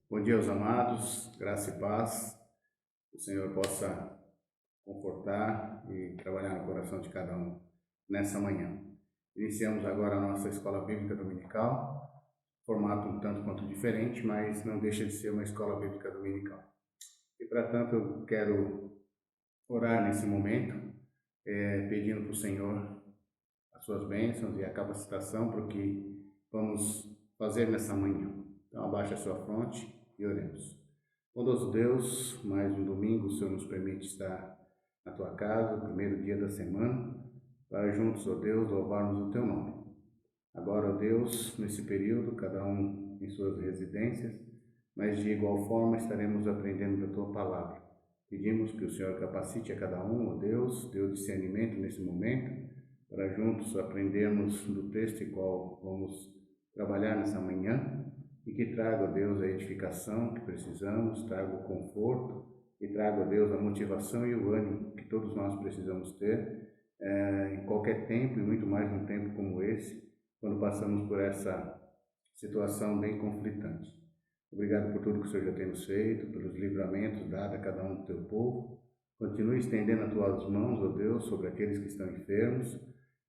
Bom dia, aos amados, graça e paz. Que o Senhor possa confortar e trabalhar no coração de cada um nessa manhã. Iniciamos agora a nossa escola bíblica dominical, formato um tanto quanto diferente, mas não deixa de ser uma escola bíblica dominical. E para tanto eu quero orar nesse momento, pedindo para o Senhor as suas bênçãos e a capacitação para o que vamos fazer nessa manhã. Então abaixe a sua fronte e oremos. Bondoso Deus, mais um domingo o Senhor nos permite estar na tua casa, o primeiro dia da semana, para juntos, ó Deus, louvarmos o teu nome. Agora, ó Deus, nesse período, cada um em suas residências, mas de igual forma estaremos aprendendo da tua palavra. Pedimos que o Senhor capacite a cada um, ó Deus, dê o discernimento nesse momento, para juntos aprendermos do texto em qual vamos trabalhar nessa manhã, e que traga, ó Deus, a edificação que precisamos, traga o conforto e traga, ó Deus, a motivação e o ânimo que todos nós precisamos ter em qualquer tempo, e muito mais num tempo como esse, quando passamos por essa situação bem conflitante. Obrigado por tudo que o Senhor já tem nos feito, pelos livramentos dados a cada um do teu povo. Continue estendendo as tuas mãos, ó Deus, sobre aqueles que estão enfermos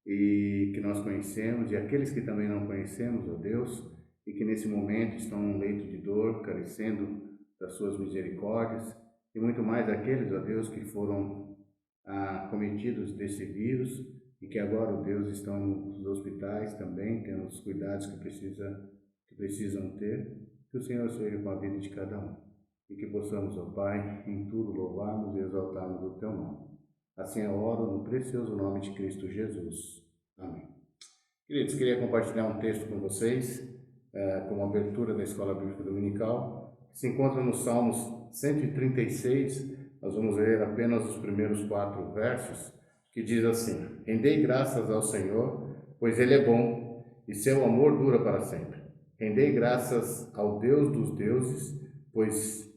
e que nós conhecemos, e aqueles que também não conhecemos, ó Deus, e que nesse momento estão num leito de dor, carecendo das suas misericórdias, e muito mais aqueles, ó Deus, que foram acometidos desse vírus e que agora, ó Deus, estão nos hospitais também, tendo os cuidados que precisam ter. Que o Senhor seja com a vida de cada um e que possamos, ó Pai, em tudo louvarmos e exaltarmos o teu nome. Assim eu oro no precioso nome de Cristo Jesus. Amém. Queridos, queria compartilhar um texto com vocês, como abertura da Escola Bíblica Dominical, que se encontra no Salmos 136. Nós vamos ler apenas os primeiros 4 versos, que diz assim: Rendei graças ao Senhor, pois Ele é bom, e seu amor dura para sempre. Rendei graças ao Deus dos deuses, pois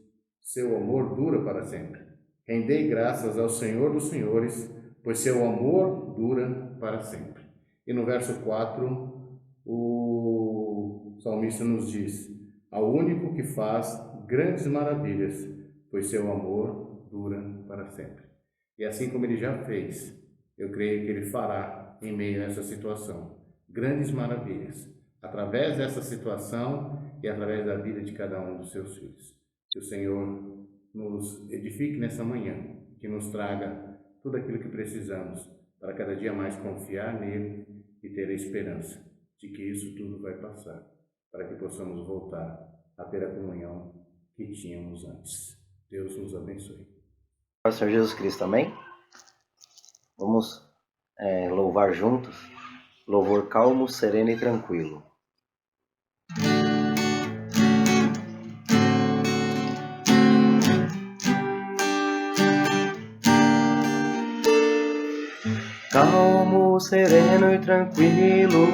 seu amor dura para sempre. Rendei graças ao Senhor dos senhores, pois seu amor dura para sempre. E no verso 4, o salmista nos diz: Ao único que faz grandes maravilhas, pois seu amor dura para sempre. E assim como ele já fez, eu creio que ele fará em meio a essa situação grandes maravilhas, através dessa situação e através da vida de cada um dos seus filhos. Que o Senhor nos edifique nessa manhã, que nos traga tudo aquilo que precisamos para cada dia mais confiar nele e ter a esperança de que isso tudo vai passar, para que possamos voltar a ter a comunhão que tínhamos antes. Deus nos abençoe. Ao Senhor Jesus Cristo, amém? Vamos louvar juntos, louvor calmo, sereno e tranquilo. Calmo, sereno e tranquilo,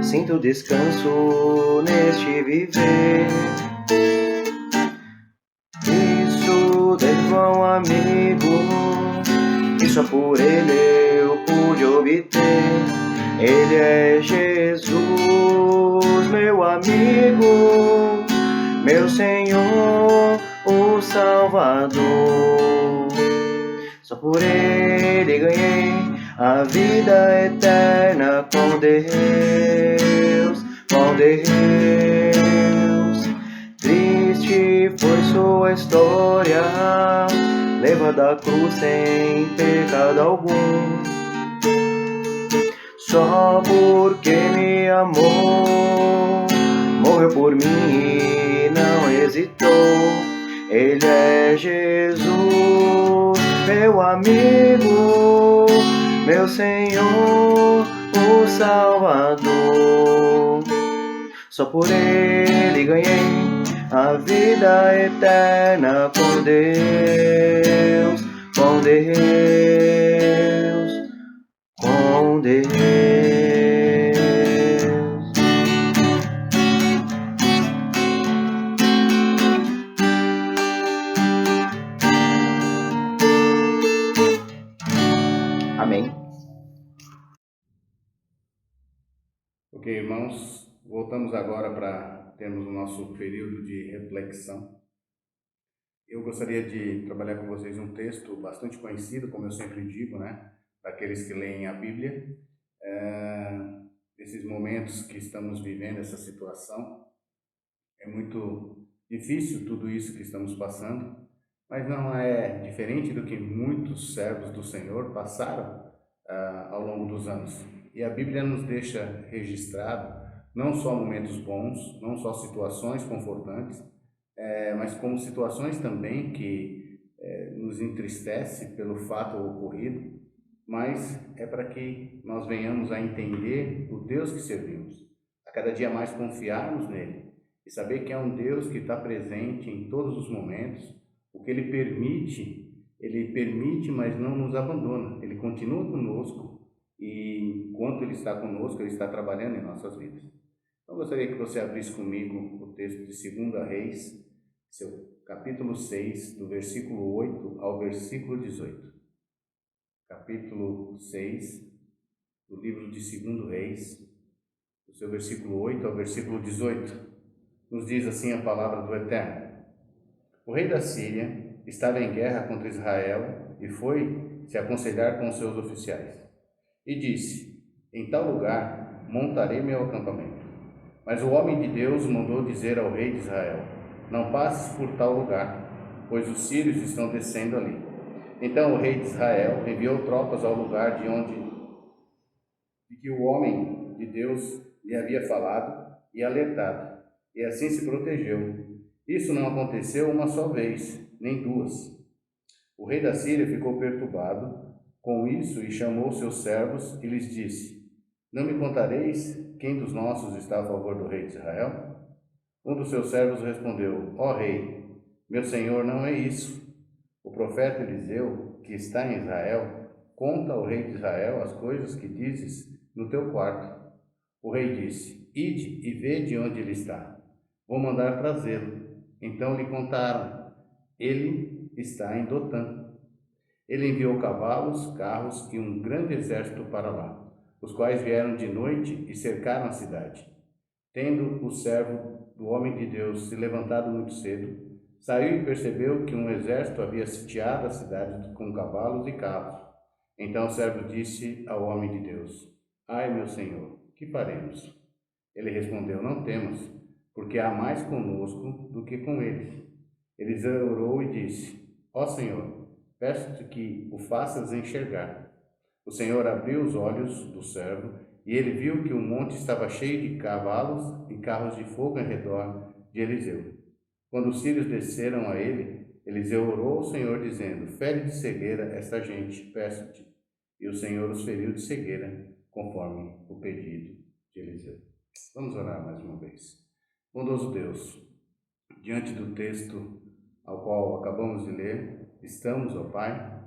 sinto descanso neste viver. Isso devo a um amigo, que só por ele eu pude obter. Ele é Jesus, meu amigo, meu Senhor, o Salvador. Só por ele ganhei a vida eterna com Deus, com Deus. Triste foi sua história, levada à cruz sem pecado algum. Só porque me amou, morreu por mim e não hesitou. Ele é Jesus, meu amigo, meu Senhor, o Salvador. Só por ele ganhei a vida eterna com Deus, com Deus, com Deus. Amém. Ok, irmãos, voltamos agora para termos o nosso período de reflexão. Eu gostaria de trabalhar com vocês um texto bastante conhecido, como eu sempre digo, né? Daqueles que leem a Bíblia. Esses momentos que estamos vivendo, essa situação, é muito difícil tudo isso que estamos passando, mas não é diferente do que muitos servos do Senhor passaram ao longo dos anos. E a Bíblia nos deixa registrado não só momentos bons, não só situações confortantes, mas como situações também que nos entristece pelo fato ocorrido, mas é para que nós venhamos a entender o Deus que servimos, a cada dia mais confiarmos nele e saber que é um Deus que está presente em todos os momentos. O que ele permite, mas não nos abandona. Ele continua conosco e enquanto ele está conosco, ele está trabalhando em nossas vidas. Então, eu gostaria que você abrisse comigo o texto de 2 Reis, seu capítulo 6, do versículo 8 ao versículo 18. Capítulo 6 do livro de 2 Reis, do seu versículo 8 ao versículo 18. Nos diz assim a palavra do Eterno. O rei da Síria estava em guerra contra Israel e foi se aconselhar com os seus oficiais. E disse: em tal lugar montarei meu acampamento. Mas o homem de Deus mandou dizer ao rei de Israel: não passes por tal lugar, pois os sírios estão descendo ali. Então o rei de Israel enviou tropas ao lugar de que o homem de Deus lhe havia falado e alertado, e assim se protegeu. Isso não aconteceu uma só vez, nem duas. O rei da Síria ficou perturbado com isso e chamou seus servos e lhes disse: não me contareis quem dos nossos está a favor do rei de Israel? Um dos seus servos respondeu: ó rei, meu senhor, não é isso. O profeta Eliseu, que está em Israel, conta ao rei de Israel as coisas que dizes no teu quarto. O rei disse: ide e vede onde ele está. Vou mandar trazê-lo. Então lhe contaram: ele está em Dotã. Ele enviou cavalos, carros e um grande exército para lá, os quais vieram de noite e cercaram a cidade. Tendo o servo do homem de Deus se levantado muito cedo, saiu e percebeu que um exército havia sitiado a cidade com cavalos e carros. Então o servo disse ao homem de Deus: ai, meu senhor, que faremos? Ele respondeu: não temas, porque há mais conosco do que com eles. Eliseu orou e disse: ó Senhor, peço-te que o faças enxergar. O Senhor abriu os olhos do servo, e ele viu que o monte estava cheio de cavalos e carros de fogo em redor de Eliseu. Quando os sírios desceram a ele, Eliseu orou ao Senhor, dizendo: fere de cegueira esta gente, peço-te. E o Senhor os feriu de cegueira, conforme o pedido de Eliseu. Vamos orar mais uma vez. Bondoso Deus, diante do texto ao qual acabamos de ler, estamos, ó Pai,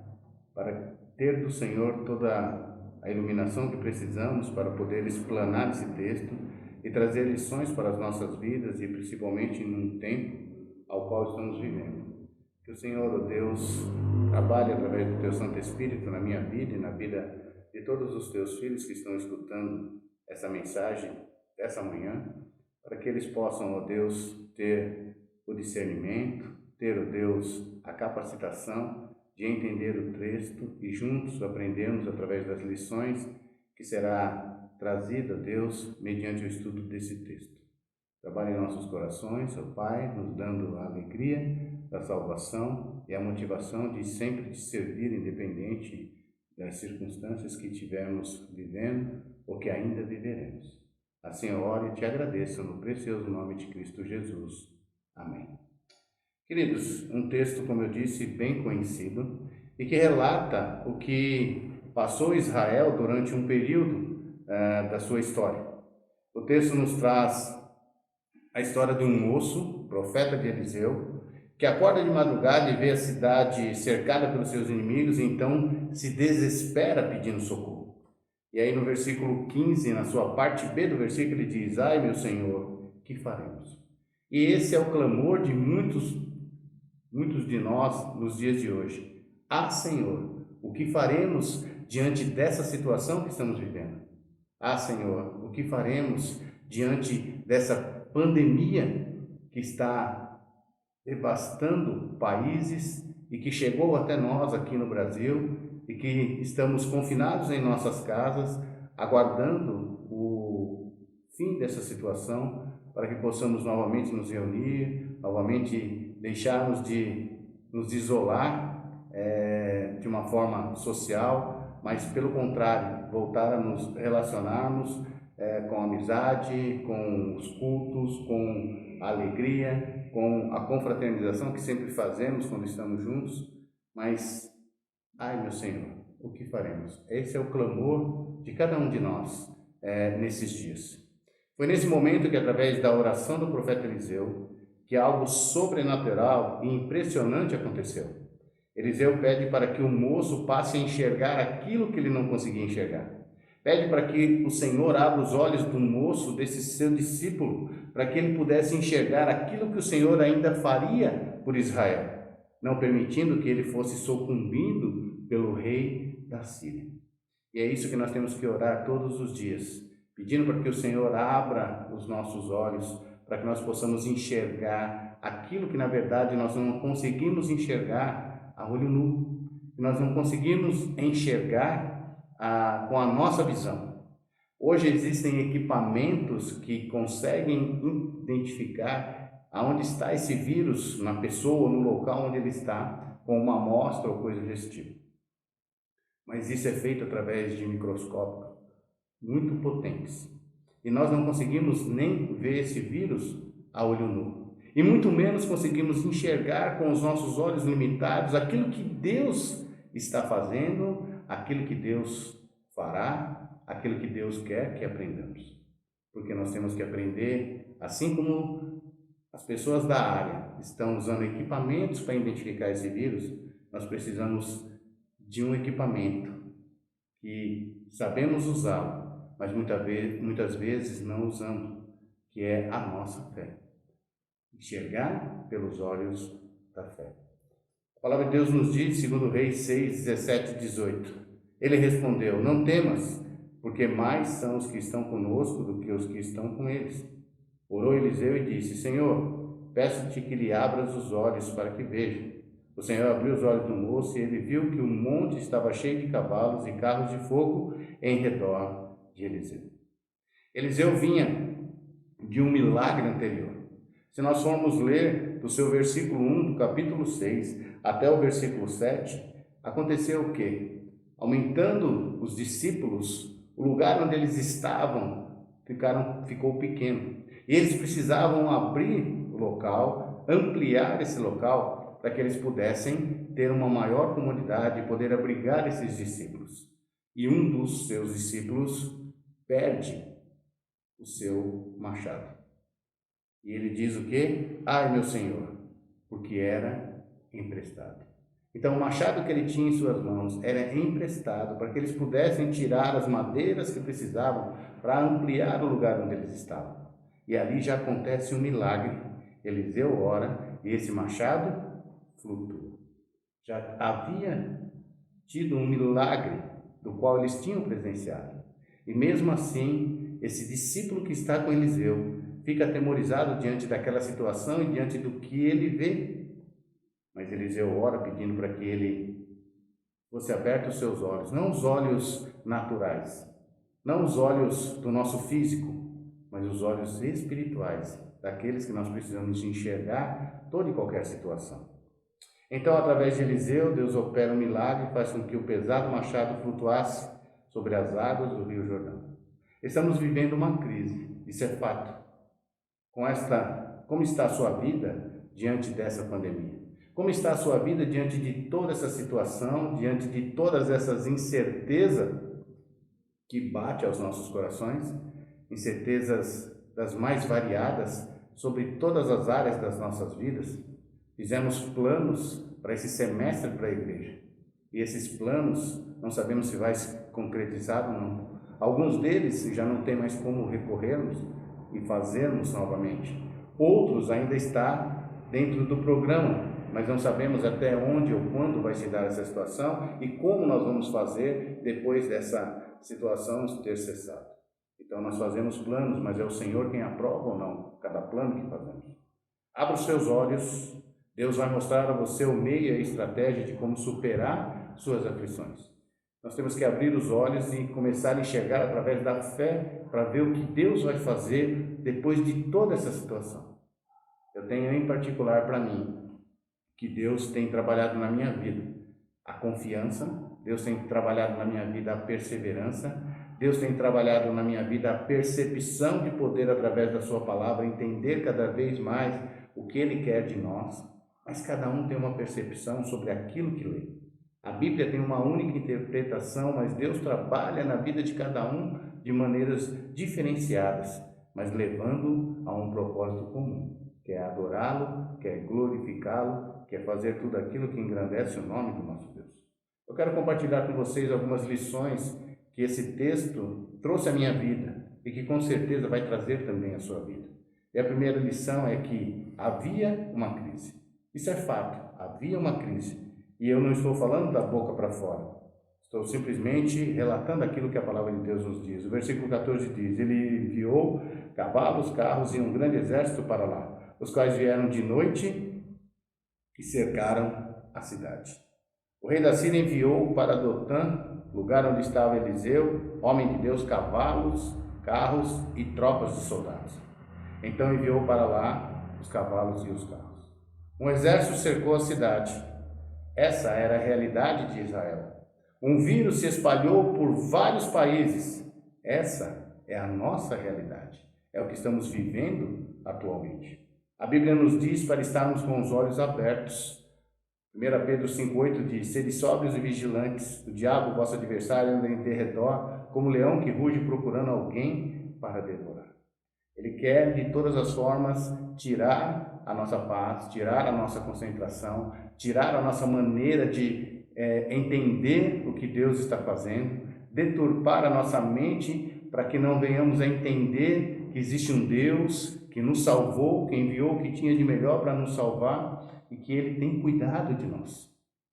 para ter do Senhor toda a iluminação que precisamos para poder explanar esse texto e trazer lições para as nossas vidas e principalmente num tempo ao qual estamos vivendo. Que o Senhor, ó Deus, trabalhe através do Teu Santo Espírito na minha vida e na vida de todos os Teus filhos que estão escutando essa mensagem dessa manhã, para que eles possam, ó Deus, ter o discernimento, ter, ó Deus, a capacitação de entender o texto e juntos aprendermos através das lições que será trazida, Deus, mediante o estudo desse texto. Trabalhe em nossos corações, ó Pai, nos dando a alegria da salvação e a motivação de sempre te servir, independente das circunstâncias que estivermos vivendo ou que ainda viveremos. Assim eu oro e te agradeço no precioso nome de Cristo Jesus. Amém. Queridos, um texto, como eu disse, bem conhecido e que relata o que passou Israel durante um período da sua história. O texto nos traz a história de um moço, profeta de Eliseu, que acorda de madrugada e vê a cidade cercada pelos seus inimigos e então se desespera pedindo socorro. E aí no versículo 15, na sua parte B do versículo, ele diz: ai, meu Senhor, que faremos? E esse é o clamor de muitos de nós nos dias de hoje. Ah, Senhor, o que faremos diante dessa situação que estamos vivendo? Ah, Senhor, o que faremos diante dessa pandemia que está devastando países e que chegou até nós aqui no Brasil e que estamos confinados em nossas casas, aguardando o fim dessa situação para que possamos novamente nos reunir, novamente deixarmos de nos isolar de uma forma social, mas pelo contrário, voltar a nos relacionarmos com amizade, com os cultos, com a alegria, com a confraternização que sempre fazemos quando estamos juntos. Mas, ai meu Senhor, o que faremos? Esse é o clamor de cada um de nós nesses dias. Foi nesse momento que, através da oração do profeta Eliseu, que algo sobrenatural e impressionante aconteceu. Eliseu pede para que o moço passe a enxergar aquilo que ele não conseguia enxergar. Pede para que o Senhor abra os olhos do moço, desse seu discípulo, para que ele pudesse enxergar aquilo que o Senhor ainda faria por Israel, não permitindo que ele fosse sucumbido pelo rei da Síria. E é isso que nós temos que orar todos os dias, pedindo para que o Senhor abra os nossos olhos, para que nós possamos enxergar aquilo que na verdade nós não conseguimos enxergar a olho nu, que nós não conseguimos enxergar com a nossa visão. Hoje existem equipamentos que conseguem identificar aonde está esse vírus na pessoa, no local onde ele está, com uma amostra ou coisa desse tipo. Mas isso é feito através de microscópios muito potentes. E nós não conseguimos nem ver esse vírus a olho nu. E muito menos conseguimos enxergar com os nossos olhos limitados aquilo que Deus está fazendo, aquilo que Deus fará, aquilo que Deus quer que aprendamos. Porque nós temos que aprender, assim como as pessoas da área estão usando equipamentos para identificar esse vírus, nós precisamos de um equipamento que sabemos usá-lo, mas muitas vezes não usamos, que é a nossa fé. Enxergar pelos olhos da fé. A palavra de Deus nos diz, segundo Reis 6, 17 e 18. Ele respondeu: não temas, porque mais são os que estão conosco do que os que estão com eles. Orou Eliseu e disse: Senhor, peço-te que lhe abras os olhos para que veja. O Senhor abriu os olhos do moço e ele viu que o monte estava cheio de cavalos e carros de fogo em redor de Eliseu. Eliseu vinha de um milagre anterior. Se nós formos ler do seu versículo 1 do capítulo 6 até o versículo 7, aconteceu o quê? Aumentando os discípulos, o lugar onde eles estavam ficou pequeno. E eles precisavam abrir o local, ampliar esse local, para que eles pudessem ter uma maior comunidade e poder abrigar esses discípulos. E um dos seus discípulos perde o seu machado. E ele diz o quê? Ai, meu Senhor, porque era emprestado. Então o machado que ele tinha em suas mãos era emprestado para que eles pudessem tirar as madeiras que precisavam para ampliar o lugar onde eles estavam. E ali já acontece um milagre. Eliseu ora e esse machado flutua. Já havia tido um milagre do qual eles tinham presenciado. E mesmo assim, esse discípulo que está com Eliseu fica atemorizado diante daquela situação e diante do que ele vê. Mas Eliseu ora pedindo para que ele fosse aberto os seus olhos, não os olhos naturais, não os olhos do nosso físico, mas os olhos espirituais, daqueles que nós precisamos enxergar toda e qualquer situação. Então, através de Eliseu, Deus opera um milagre e faz com que o pesado machado flutuasse sobre as águas do Rio Jordão. Estamos vivendo uma crise, isso é fato. Como está a sua vida diante dessa pandemia? Como está a sua vida diante de toda essa situação, diante de todas essas incertezas que bate aos nossos corações? Incertezas das mais variadas sobre todas as áreas das nossas vidas. Fizemos planos para esse semestre para a igreja. E esses planos não sabemos se vai se concretizar ou não. Alguns deles já não tem mais como recorrermos e fazermos novamente. Outros ainda está dentro do programa, mas não sabemos até onde ou quando vai se dar essa situação e como nós vamos fazer depois dessa situação ter cessado. Então nós fazemos planos, mas é o Senhor quem aprova ou não cada plano que fazemos. Abra os seus olhos, Deus vai mostrar a você o meio e a estratégia de como superar suas aflições. Nós temos que abrir os olhos e começar a enxergar através da fé para ver o que Deus vai fazer depois de toda essa situação. Eu tenho em particular para mim que Deus tem trabalhado na minha vida a confiança, Deus tem trabalhado na minha vida a perseverança, Deus tem trabalhado na minha vida a percepção de poder através da sua palavra, entender cada vez mais o que Ele quer de nós, mas cada um tem uma percepção sobre aquilo que lê. A Bíblia tem uma única interpretação, mas Deus trabalha na vida de cada um de maneiras diferenciadas, mas levando a um propósito comum, que é adorá-lo, que é glorificá-lo, que é fazer tudo aquilo que engrandece o nome do nosso Deus. Eu quero compartilhar com vocês algumas lições que esse texto trouxe à minha vida e que com certeza vai trazer também à sua vida. E a primeira lição é que havia uma crise. Isso é fato, havia uma crise. E eu não estou falando da boca para fora. Estou simplesmente relatando aquilo que a palavra de Deus nos diz. O versículo 14 diz: Ele enviou cavalos, carros e um grande exército para lá, os quais vieram de noite e cercaram a cidade. O rei da Síria enviou para Dotã, lugar onde estava Eliseu, homem de Deus, cavalos, carros e tropas de soldados. Então enviou para lá os cavalos e os carros. Um exército cercou a cidade. Essa era a realidade de Israel. Um vírus se espalhou por vários países. Essa é a nossa realidade. É o que estamos vivendo atualmente. A Bíblia nos diz para estarmos com os olhos abertos. 1 Pedro 5,8 diz: Sede sóbrios e vigilantes, o diabo, vosso adversário, anda em derredor, como leão que ruge procurando alguém para devorar. Ele quer, de todas as formas, tirar a nossa paz, tirar a nossa concentração, tirar a nossa maneira de entender o que Deus está fazendo, deturpar a nossa mente para que não venhamos a entender que existe um Deus que nos salvou, que enviou o que tinha de melhor para nos salvar e que Ele tem cuidado de nós,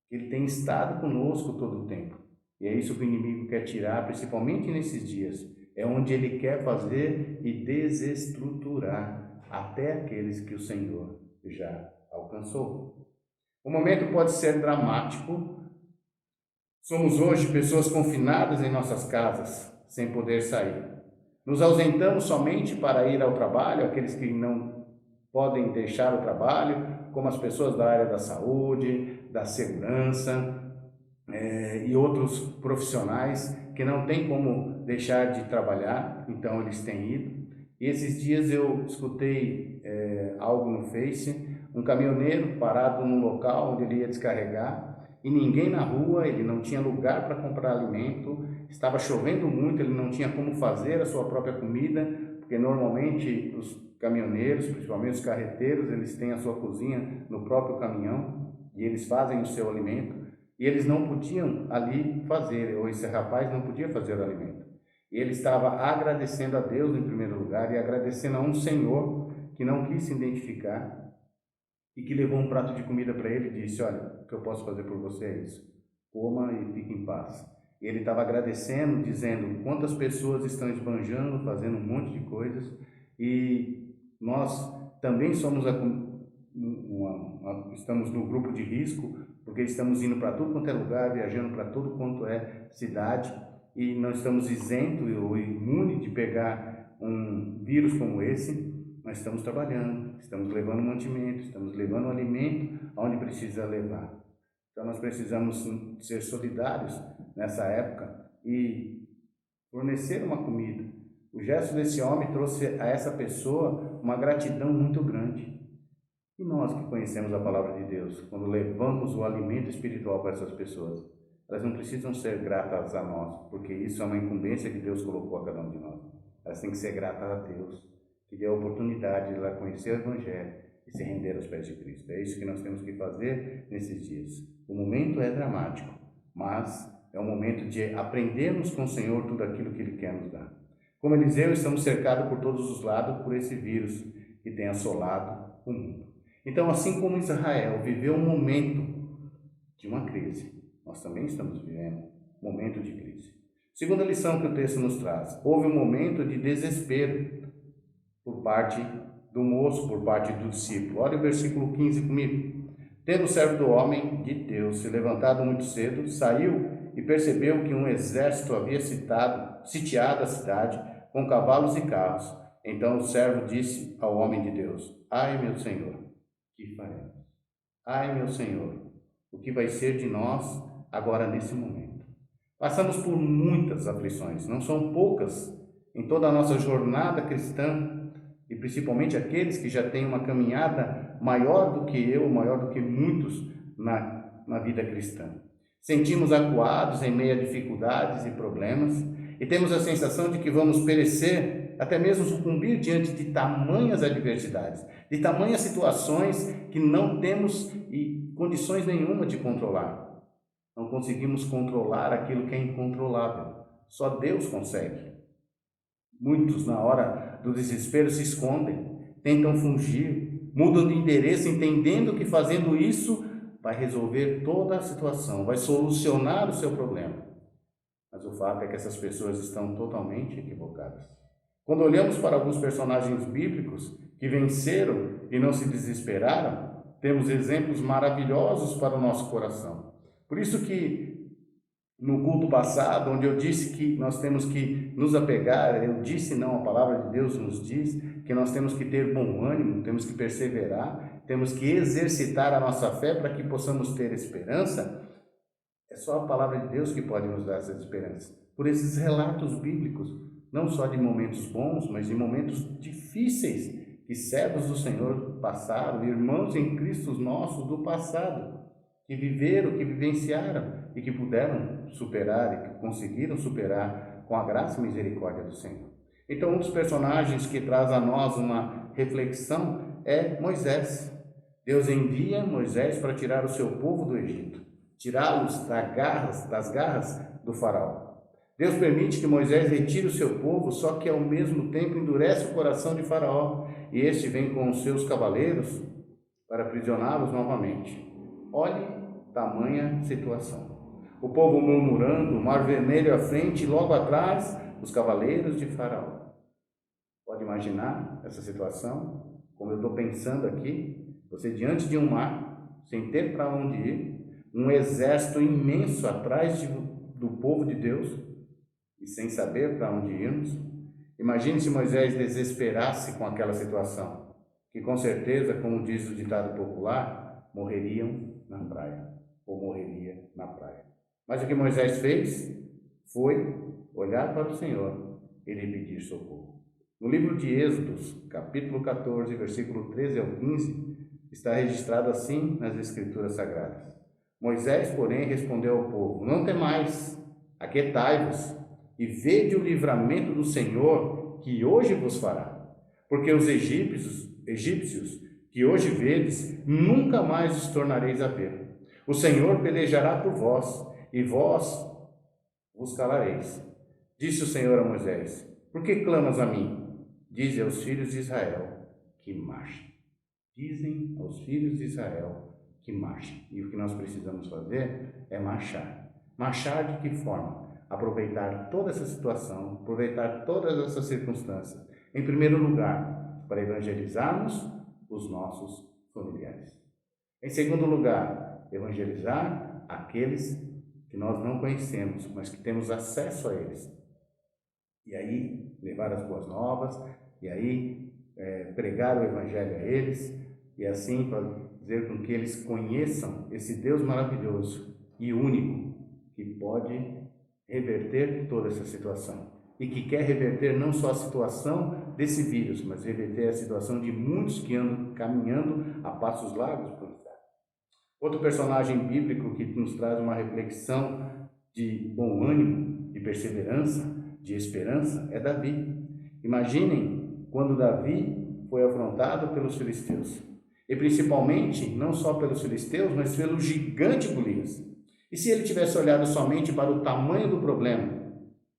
que Ele tem estado conosco todo o tempo. E é isso que o inimigo quer tirar, principalmente nesses dias. É onde ele quer fazer e desestruturar até aqueles que o Senhor já alcançou. O momento pode ser dramático. Somos hoje pessoas confinadas em nossas casas, sem poder sair. Nos ausentamos somente para ir ao trabalho, aqueles que não podem deixar o trabalho, como as pessoas da área da saúde, da segurança e outros profissionais que não têm como deixar de trabalhar, então eles têm ido. E esses dias eu escutei algo no Face, um caminhoneiro parado num local onde ele ia descarregar e ninguém na rua, ele não tinha lugar para comprar alimento, estava chovendo muito, ele não tinha como fazer a sua própria comida, porque normalmente os caminhoneiros, principalmente os carreteiros, eles têm a sua cozinha no próprio caminhão e eles fazem o seu alimento. E eles não podiam ali fazer, ou esse rapaz não podia fazer o alimento. E ele estava agradecendo a Deus em primeiro lugar e agradecendo a um senhor que não quis se identificar e que levou um prato de comida para ele e disse: olha, o que eu posso fazer por você é isso, coma e fique em paz. E ele estava agradecendo, dizendo quantas pessoas estão esbanjando, fazendo um monte de coisas e nós também somos estamos no grupo de risco, porque estamos indo para tudo quanto é lugar, viajando para tudo quanto é cidade, e não estamos isentos ou imunes de pegar um vírus como esse. Nós estamos trabalhando, estamos levando mantimento, estamos levando alimento aonde precisa levar. Então nós precisamos ser solidários nessa época e fornecer uma comida. O gesto desse homem trouxe a essa pessoa uma gratidão muito grande. E nós que conhecemos a palavra de Deus, quando levamos o alimento espiritual para essas pessoas, elas não precisam ser gratas a nós, porque isso é uma incumbência que Deus colocou a cada um de nós. Elas têm que ser gratas a Deus, que deu a oportunidade de ela conhecer o Evangelho e se render aos pés de Cristo. É isso que nós temos que fazer nesses dias. O momento é dramático, mas é um momento de aprendermos com o Senhor tudo aquilo que Ele quer nos dar. Como Eliseu, estamos cercados por todos os lados por esse vírus que tem assolado o mundo. Então, assim como Israel viveu um momento de uma crise, nós também estamos vivendo um momento de crise. Segunda lição que o texto nos traz: houve um momento de desespero por parte do moço, por parte do discípulo. Olha o versículo 15 comigo. Tendo o servo do homem de Deus se levantado muito cedo, saiu e percebeu que um exército havia sitiado a cidade com cavalos e carros. Então o servo disse ao homem de Deus: ai, meu senhor, que faremos? Ai, meu senhor, o que vai ser de nós agora nesse momento? Passamos por muitas aflições, não são poucas, em toda a nossa jornada cristã, e principalmente aqueles que já têm uma caminhada maior do que eu, maior do que muitos na vida cristã. Sentimos acuados em meio a dificuldades e problemas, e temos a sensação de que vamos perecer, até mesmo sucumbir diante de tamanhas adversidades, de tamanhas situações que não temos condições nenhuma de controlar. Não conseguimos controlar aquilo que é incontrolável. Só Deus consegue. Muitos, na hora do desespero, se escondem, tentam fugir, mudam de endereço, entendendo que fazendo isso vai resolver toda a situação, vai solucionar o seu problema. Mas o fato é que essas pessoas estão totalmente equivocadas. Quando olhamos para alguns personagens bíblicos que venceram e não se desesperaram, temos exemplos maravilhosos para o nosso coração. Por isso que no culto passado, onde eu disse que nós temos que nos apegar, eu disse não, a palavra de Deus nos diz que nós temos que ter bom ânimo, temos que perseverar, temos que exercitar a nossa fé para que possamos ter esperança. É só a palavra de Deus que pode nos dar essa esperança. Por esses relatos bíblicos, não só de momentos bons, mas de momentos difíceis que servos do Senhor passaram, irmãos em Cristo nossos do passado, que viveram, que vivenciaram e que puderam superar e que conseguiram superar com a graça e misericórdia do Senhor. Então, um dos personagens que traz a nós uma reflexão é Moisés. Deus envia Moisés para tirar o seu povo do Egito, tirá-los das garras do faraó. Deus permite que Moisés retire o seu povo, só que ao mesmo tempo endurece o coração de faraó, e este vem com os seus cavaleiros para aprisioná-los novamente. Olhe tamanha situação. O povo murmurando, o mar vermelho à frente e logo atrás os cavaleiros de faraó. Pode imaginar essa situação? Como eu estou pensando aqui, você diante de um mar, sem ter para onde ir, um exército imenso atrás do povo de Deus e sem saber para onde irmos. Imagine se Moisés desesperasse com aquela situação, que com certeza, como diz o ditado popular, morreriam na praia, ou morreria na praia. Mas o que Moisés fez foi olhar para o Senhor e lhe pedir socorro. No livro de Êxodos, capítulo 14, versículo 13 ao 15, está registrado assim nas Escrituras Sagradas. Moisés, porém, respondeu ao povo: não temais, aquietai-vos, e vede o livramento do Senhor, que hoje vos fará. Porque os egípcios que hoje vedes, nunca mais os tornareis a ver. O Senhor pelejará por vós, e vós vos calareis. Disse o Senhor a Moisés: por que clamas a mim? Dize aos filhos de Israel que marchem. Dizem aos filhos de Israel que marchem. E o que nós precisamos fazer é marchar. Marchar de que forma? Aproveitar toda essa situação, aproveitar todas essas circunstâncias. Em primeiro lugar, para evangelizarmos os nossos familiares. Em segundo lugar, evangelizar aqueles que nós não conhecemos, mas que temos acesso a eles. E aí, levar as boas novas, e aí, pregar o evangelho a eles, e assim fazer com que eles conheçam esse Deus maravilhoso e único, que pode reverter toda essa situação. E que quer reverter não só a situação desse vírus, mas reverter a situação de muitos que andam caminhando a passos largos para o inferno. Outro personagem bíblico que nos traz uma reflexão de bom ânimo, de perseverança, de esperança, é Davi. Imaginem quando Davi foi afrontado pelos filisteus. E principalmente, não só pelos filisteus, mas pelo gigante Golias. E se ele tivesse olhado somente para o tamanho do problema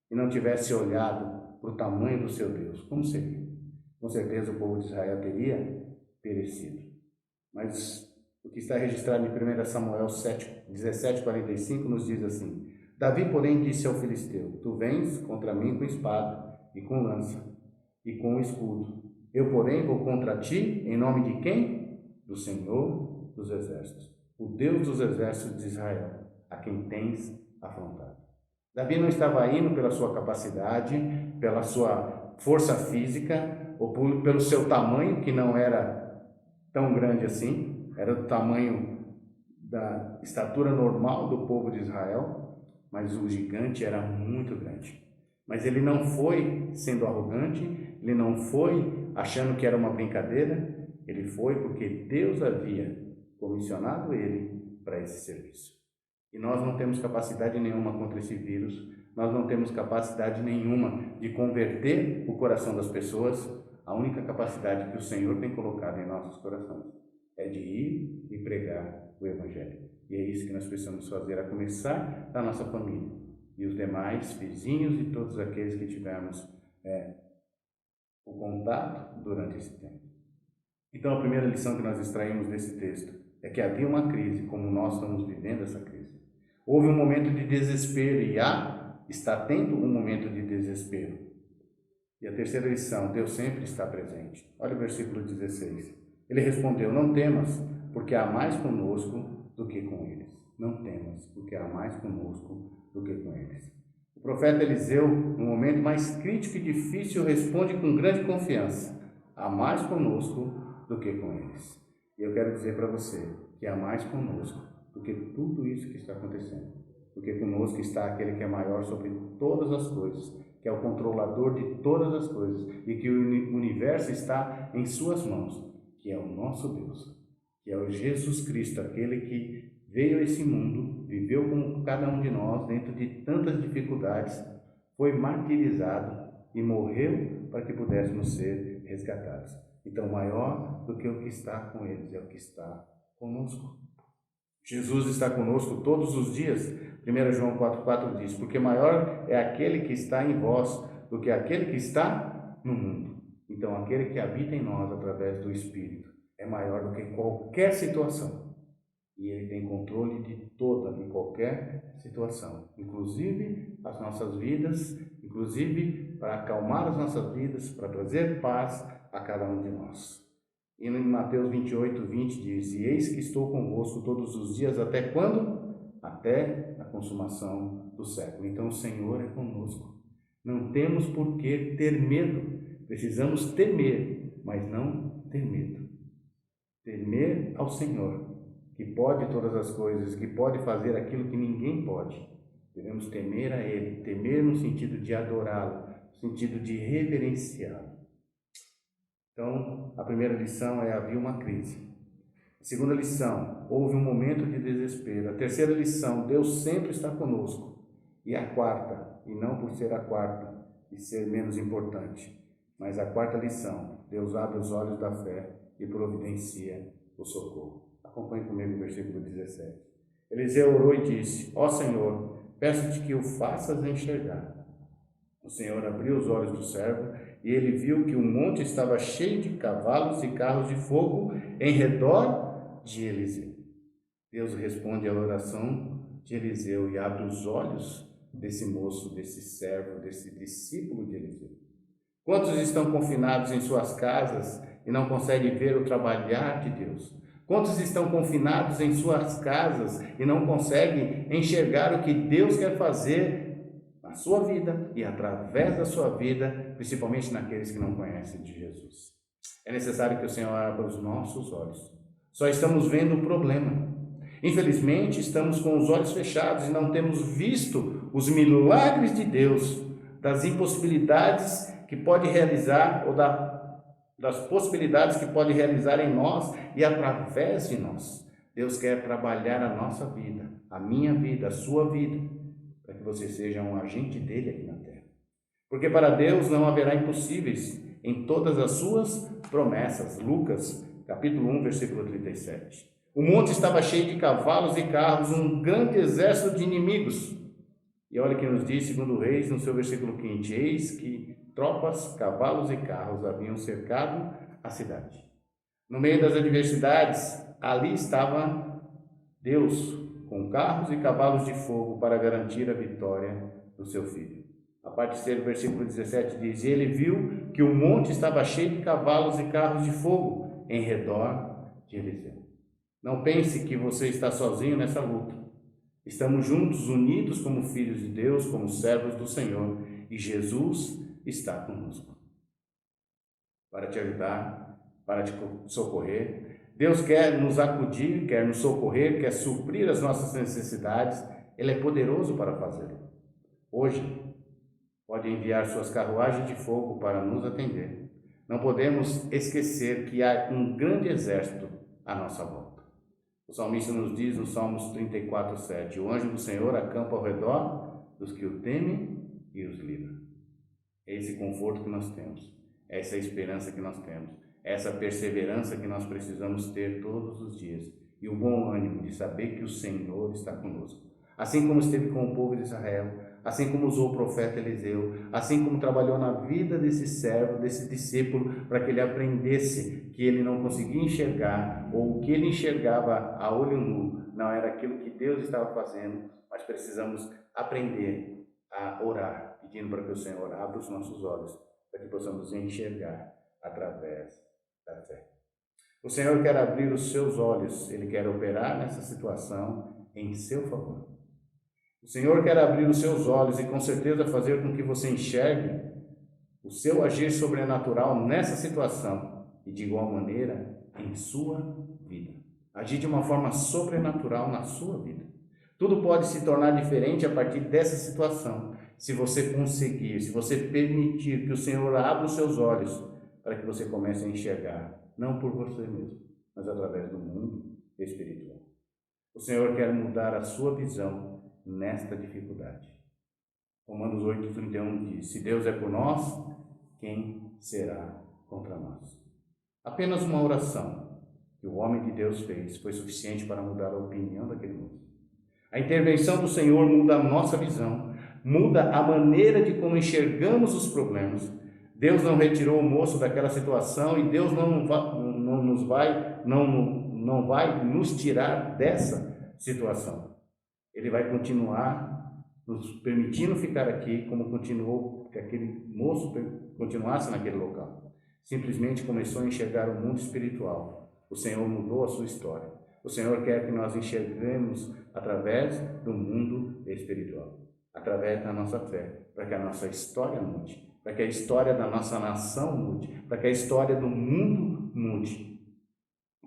e não tivesse olhado para o tamanho do seu Deus, como seria? Com certeza o povo de Israel teria perecido. Mas o que está registrado em 1 Samuel 17:45 nos diz assim: Davi, porém, disse ao filisteu: Tu vens contra mim com espada e com lança e com escudo. Eu, porém, vou contra ti em nome de quem? Do Senhor dos Exércitos, o Deus dos exércitos de Israel, a quem tens afrontado. Davi não estava indo pela sua capacidade, pela sua força física, ou pelo seu tamanho, que não era tão grande assim, era do tamanho da estatura normal do povo de Israel, mas o gigante era muito grande. Mas ele não foi sendo arrogante, ele não foi achando que era uma brincadeira, ele foi porque Deus havia comissionado ele para esse serviço. E nós não temos capacidade nenhuma contra esse vírus, nós não temos capacidade nenhuma de converter o coração das pessoas. A única capacidade que o Senhor tem colocado em nossos corações é de ir e pregar o Evangelho. E é isso que nós precisamos fazer, a começar da nossa família. E os demais vizinhos e todos aqueles que tivermos o contato durante esse tempo. Então, a primeira lição que nós extraímos desse texto é que havia uma crise, como nós estamos vivendo essa crise. Houve um momento de desespero e está tendo um momento de desespero. E a terceira lição, Deus sempre está presente. Olha o versículo 16. Ele respondeu: Não temas, porque há mais conosco do que com eles. Não temas, porque há mais conosco do que com eles. O profeta Eliseu, no momento mais crítico e difícil, responde com grande confiança: há mais conosco do que com eles. E eu quero dizer para você que há mais conosco do que tudo isso que está acontecendo. Porque conosco está aquele que é maior sobre todas as coisas, que é o controlador de todas as coisas e que o universo está em suas mãos, que é o nosso Deus, que é o Jesus Cristo, aquele que veio a esse mundo, viveu como cada um de nós dentro de tantas dificuldades, foi martirizado e morreu para que pudéssemos ser resgatados. Então, maior do que o que está com eles é o que está conosco. Jesus está conosco todos os dias. 1 João 4,4 diz: porque maior é aquele que está em vós do que aquele que está no mundo. Então, aquele que habita em nós através do Espírito é maior do que qualquer situação. E ele tem controle de toda e qualquer situação, inclusive as nossas vidas, inclusive para acalmar as nossas vidas, para trazer paz a cada um de nós. E em Mateus 28:20 diz: E eis que estou convosco todos os dias, até quando? Até a consumação do século. Então o Senhor é conosco. Não temos por que ter medo. Precisamos temer, mas não ter medo. Temer ao Senhor, que pode todas as coisas, que pode fazer aquilo que ninguém pode. Devemos temer a Ele, temer no sentido de adorá-lo, no sentido de reverenciá-lo. Então, a primeira lição é: havia uma crise. A segunda lição, houve um momento de desespero. A terceira lição, Deus sempre está conosco. E a quarta, e não por ser a quarta e ser menos importante, mas a quarta lição, Deus abre os olhos da fé e providencia o socorro. Acompanhe comigo o versículo 17. Eliseu orou e disse: Ó Senhor, peço-te que o faças enxergar. O Senhor abriu os olhos do servo e ele viu que o monte estava cheio de cavalos e carros de fogo em redor de Eliseu. Deus responde à oração de Eliseu e abre os olhos desse moço, desse servo, desse discípulo de Eliseu. Quantos estão confinados em suas casas e não conseguem ver o trabalhar de Deus? Quantos estão confinados em suas casas e não conseguem enxergar o que Deus quer fazer na sua vida e através da sua vida, principalmente naqueles que não conhecem de Jesus? É necessário que o Senhor abra os nossos olhos. Só estamos vendo o problema. Infelizmente, estamos com os olhos fechados e não temos visto os milagres de Deus, das impossibilidades que pode realizar ou das possibilidades que pode realizar em nós e através de nós. Deus quer trabalhar a nossa vida, a minha vida, a sua vida, para que você seja um agente dele aqui na terra. Porque para Deus não haverá impossíveis em todas as suas promessas. Lucas, capítulo 1, versículo 37. O monte estava cheio de cavalos e carros, um grande exército de inimigos. E olha o que nos diz, segundo Reis, no seu versículo 15, eis que tropas, cavalos e carros haviam cercado a cidade. No meio das adversidades, ali estava Deus, com carros e cavalos de fogo para garantir a vitória do seu filho. A parte C do versículo 17 diz: e ele viu que o monte estava cheio de cavalos e carros de fogo em redor de Eliseu. Não pense que você está sozinho nessa luta. Estamos juntos, unidos como filhos de Deus, como servos do Senhor, e Jesus está conosco para te ajudar, para te socorrer. Deus quer nos acudir, quer nos socorrer, quer suprir as nossas necessidades. Ele é poderoso para fazê-lo. Hoje, pode enviar suas carruagens de fogo para nos atender. Não podemos esquecer que há um grande exército à nossa volta. O salmista nos diz no Salmos 34:7: o anjo do Senhor acampa ao redor dos que o temem e os livra. É esse conforto que nós temos, essa esperança que nós temos, essa perseverança que nós precisamos ter todos os dias, e o bom ânimo de saber que o Senhor está conosco. Assim como esteve com o povo de Israel, assim como usou o profeta Eliseu, assim como trabalhou na vida desse servo, desse discípulo, para que ele aprendesse que ele não conseguia enxergar, ou o que ele enxergava a olho nu não era aquilo que Deus estava fazendo, mas precisamos aprender a orar, pedindo para que o Senhor abra os nossos olhos, para que possamos enxergar através da fé. O Senhor quer abrir os seus olhos, Ele quer operar nessa situação em seu favor. O Senhor quer abrir os seus olhos e com certeza fazer com que você enxergue o seu agir sobrenatural nessa situação e de igual maneira em sua vida. Agir de uma forma sobrenatural na sua vida. Tudo pode se tornar diferente a partir dessa situação, se você conseguir, se você permitir que o Senhor abra os seus olhos para que você comece a enxergar, não por você mesmo, mas através do mundo espiritual. O Senhor quer mudar a sua visão nesta dificuldade. Romanos 8:31 diz: se Deus é por nós, quem será contra nós? Apenas uma oração que o homem de Deus fez foi suficiente para mudar a opinião daquele moço. A intervenção do Senhor muda a nossa visão, muda a maneira de como enxergamos os problemas. Deus não retirou o moço daquela situação e Deus não vai nos tirar dessa situação. Ele vai continuar nos permitindo ficar aqui como continuou, que aquele moço continuasse naquele local. Simplesmente começou a enxergar o mundo espiritual. O Senhor mudou a sua história. O Senhor quer que nós enxerguemos através do mundo espiritual, através da nossa fé, para que a nossa história mude, para que a história da nossa nação mude, para que a história do mundo mude,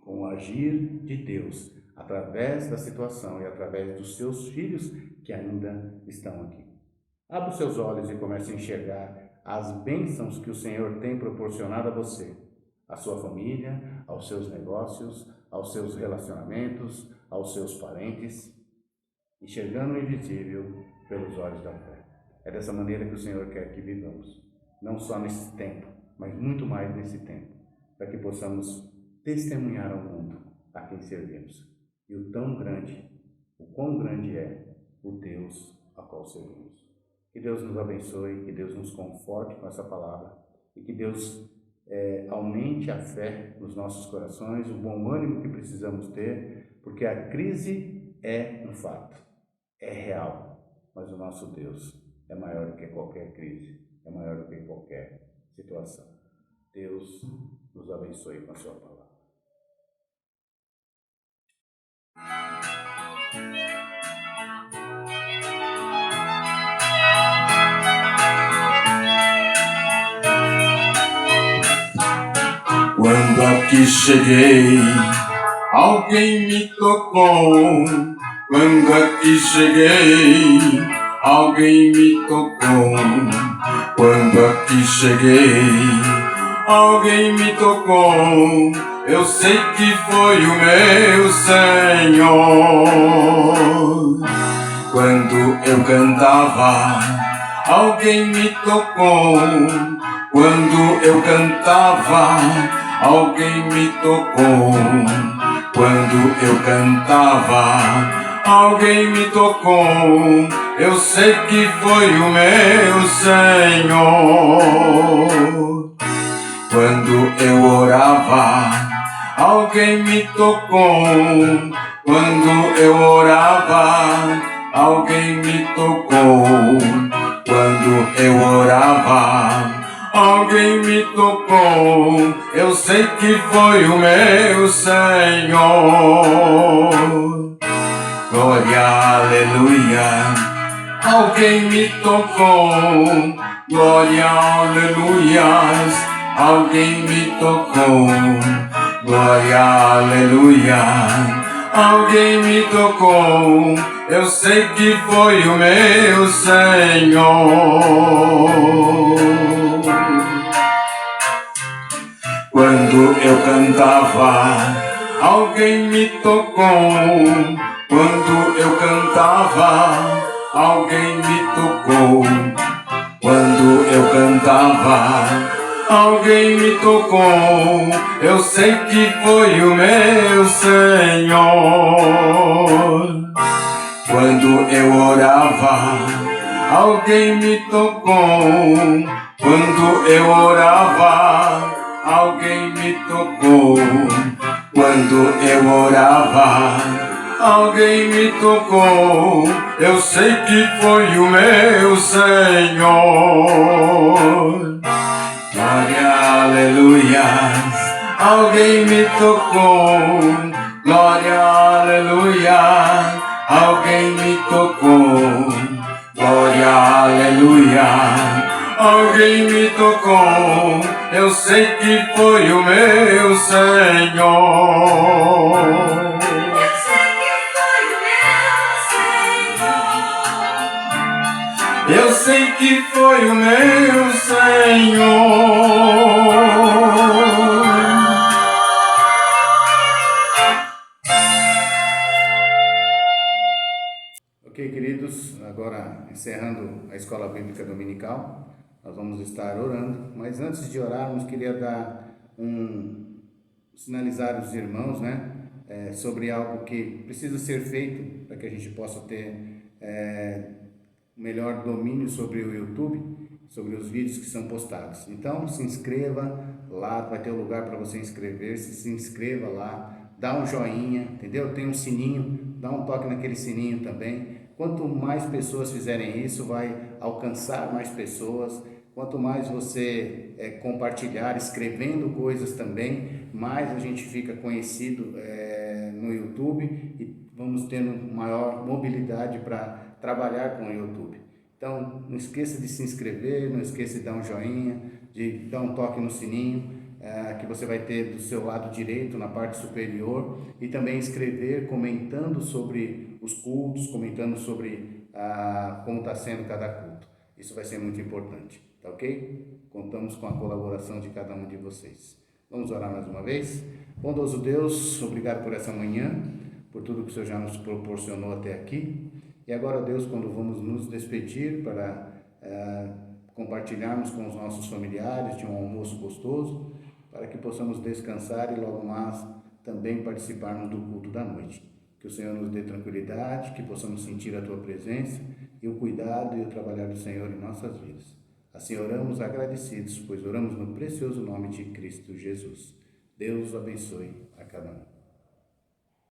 com o agir de Deus, através da situação e através dos seus filhos que ainda estão aqui. Abra os seus olhos e comece a enxergar as bênçãos que o Senhor tem proporcionado a você, à sua família, aos seus negócios, aos seus relacionamentos, aos seus parentes, enxergando o invisível pelos olhos da fé. É dessa maneira que o Senhor quer que vivamos, não só nesse tempo, mas muito mais nesse tempo, para que possamos testemunhar ao mundo a quem servimos. E o quão grande é o Deus a qual servimos. Que Deus nos abençoe, que Deus nos conforte com essa palavra e que Deus aumente a fé nos nossos corações, o bom ânimo que precisamos ter, porque a crise é um fato, é real, mas o nosso Deus é maior do que qualquer crise, é maior do que qualquer situação. Deus nos abençoe com a sua palavra. Quando aqui cheguei, alguém me tocou. Quando aqui cheguei, alguém me tocou. Quando aqui cheguei, alguém me tocou. Eu sei que foi o meu Senhor. Quando eu cantava, alguém me tocou. Quando eu cantava, alguém me tocou. Quando eu cantava, alguém me tocou. Eu sei que foi o meu Senhor. Quando eu orava, alguém me tocou. Quando eu orava, alguém me tocou. Quando eu orava, alguém me tocou. Eu sei que foi o meu Senhor. Glória, aleluia. Alguém me tocou. Glória, aleluias. Alguém me tocou. Glória, aleluia. Alguém me tocou. Eu sei que foi o meu Senhor. Quando eu cantava, alguém me tocou. Quando eu cantava, alguém me tocou. Quando eu cantava, alguém me tocou. Eu sei que foi o meu Senhor. Quando eu orava, alguém me tocou. Quando eu orava, alguém me tocou. Quando eu orava, alguém me tocou. Eu sei que foi o meu Senhor. Glória, aleluia. Alguém me tocou. Glória, aleluia. Alguém me tocou. Glória, aleluia. Alguém me tocou. Eu sei que foi o meu Senhor. Eu sei que foi o meu Senhor. Ok, queridos, agora encerrando a Escola Bíblica Dominical, nós vamos estar orando, mas antes de orarmos, queria dar sinalizar os irmãos, né, sobre algo que precisa ser feito para que a gente possa ter melhor domínio sobre o YouTube, sobre os vídeos que são postados. Então, se inscreva lá, vai ter um lugar para você inscrever-se, se inscreva lá, dá um joinha, entendeu? Tem um sininho, dá um toque naquele sininho também. Quanto mais pessoas fizerem isso, vai alcançar mais pessoas. Quanto mais você compartilhar, escrevendo coisas também, mais a gente fica conhecido no YouTube e vamos tendo maior mobilidade para trabalhar com o YouTube. Então, não esqueça de se inscrever, não esqueça de dar um joinha, de dar um toque no sininho, que você vai ter do seu lado direito, na parte superior, e também escrever, comentando sobre os cultos, comentando sobre como está sendo cada culto. Isso vai ser muito importante, tá ok? Contamos com a colaboração de cada um de vocês. Vamos orar mais uma vez? Bondoso Deus, obrigado por essa manhã, por tudo que o Senhor já nos proporcionou até aqui. E agora, Deus, quando vamos nos despedir para compartilharmos com os nossos familiares de um almoço gostoso, para que possamos descansar e logo mais também participarmos do culto da noite. Que o Senhor nos dê tranquilidade, que possamos sentir a Tua presença e o cuidado e o trabalhar do Senhor em nossas vidas. Assim oramos agradecidos, pois oramos no precioso nome de Cristo Jesus. Deus abençoe a cada um.